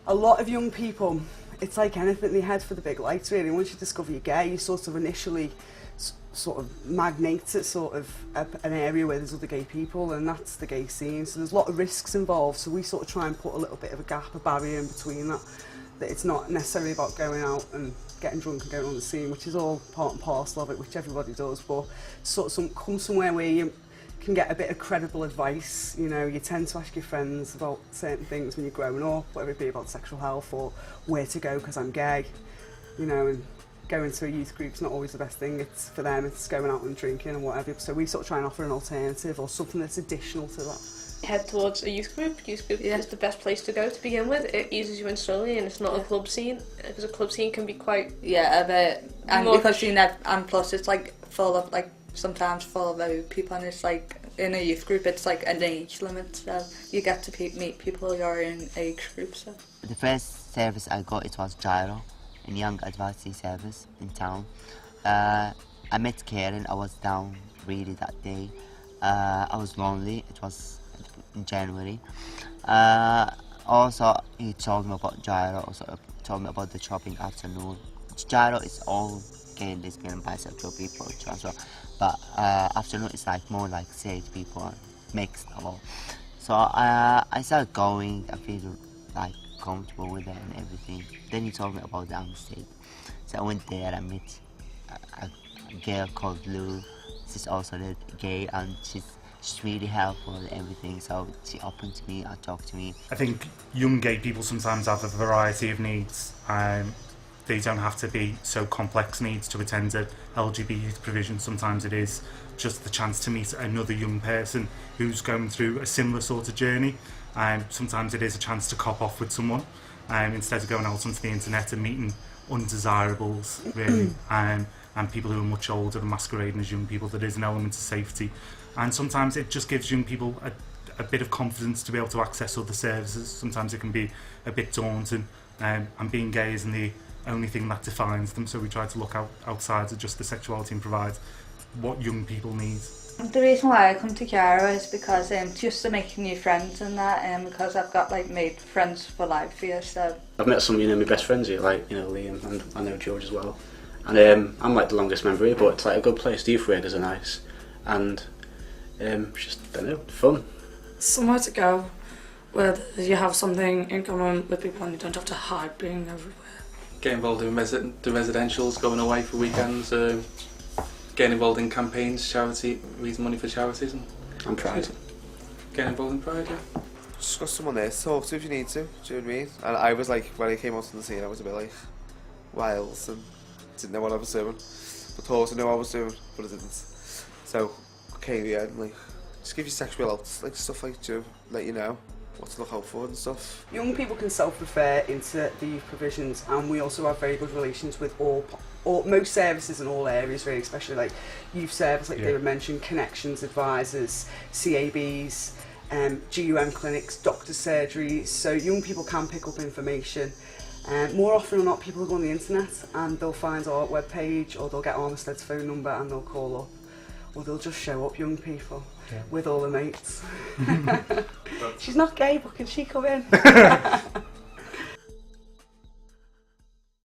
A lot of young people, it's like anything, they head for the big lights really. Once you discover you're gay, you sort of initially sort of magnate at sort of an area where there's other gay people, and that's the gay scene. So there's a lot of risks involved, so we sort of try and put a little bit of a gap, a barrier in between that it's not necessarily about going out and getting drunk and going on the scene, which is all part and parcel of it, which everybody does, but sort of come somewhere where you can get a bit of credible advice. You know, you tend to ask your friends about certain things when you're growing up, whether it be about sexual health or where to go because I'm gay, you know, and going to a youth group's not always the best thing. It's for them, it's going out and drinking and whatever. So we sort of try and offer an alternative or something that's additional to that. Head towards a youth group. Youth group is the best place to go to begin with. It eases you in slowly, and it's not a club scene, because a club scene can be quite a bit, and because you know, and plus it's like full of like sometimes full of old people, and it's like in a youth group it's like an age limit, so you get to meet people your own age group. So the first service I got, it was GYRO, a young advocacy service in town. I met Karen. I was down really that day. I was lonely. It was in January. Also, he told me about GYRO. Also, told me about the shopping afternoon. GYRO is all gay, lesbian, bisexual people, trans, but afternoon is like more like straight people, mixed of all. So I started going. I feel like comfortable with it and everything. Then he told me about the state. So I went there. I met a girl called Lou. She's also gay, and she's really helpful and everything, so she opened to me, talked to me. I think young gay people sometimes have a variety of needs. They don't have to be so complex needs to attend a LGBT youth provision. Sometimes it is just the chance to meet another young person who's going through a similar sort of journey. Sometimes it is a chance to cop off with someone instead of going out onto the internet and meeting undesirables, really, and people who are much older and masquerading as young people. There is an element of safety. And sometimes it just gives young people a bit of confidence to be able to access other services. Sometimes it can be a bit daunting, and being gay isn't the only thing that defines them, so we try to look outside of just the sexuality and provide what young people need. The reason why I come to GYRO is because just to make new friends and that, because I've got like made friends for life here. So I've met some, my best friends here, like Liam, and I know George as well. And I'm like the longest member here, but it's like a good place. The youth workers are nice, and just, I don't know, fun. Somewhere to go where you have something in common with people and you don't have to hide being everywhere. Get involved in the residentials, going away for weekends, getting involved in campaigns, charity, raising money for charities. And Pride. Getting involved in Pride, yeah. Just got someone there to talk to if you need to, do you know what I mean? And I was like, when I came out on the scene, I was a bit like, wild and didn't know what I was doing. I thought I knew what I was doing, but I didn't. So, came here and like, just give you sexual outs, like stuff like to let you know what to look out for and stuff. Young people can self-refer into the youth provisions, and we also have very good relations with most services in all areas really, especially like youth service, like David mentioned, connections, advisors, CABs, GUM clinics, doctor's surgeries, so young people can pick up information. More often than not, people will go on the internet and they'll find our webpage, or they'll get Armistead's phone number and they'll call up, or they'll just show up, young people, with all their mates. She's not gay, but can she come in?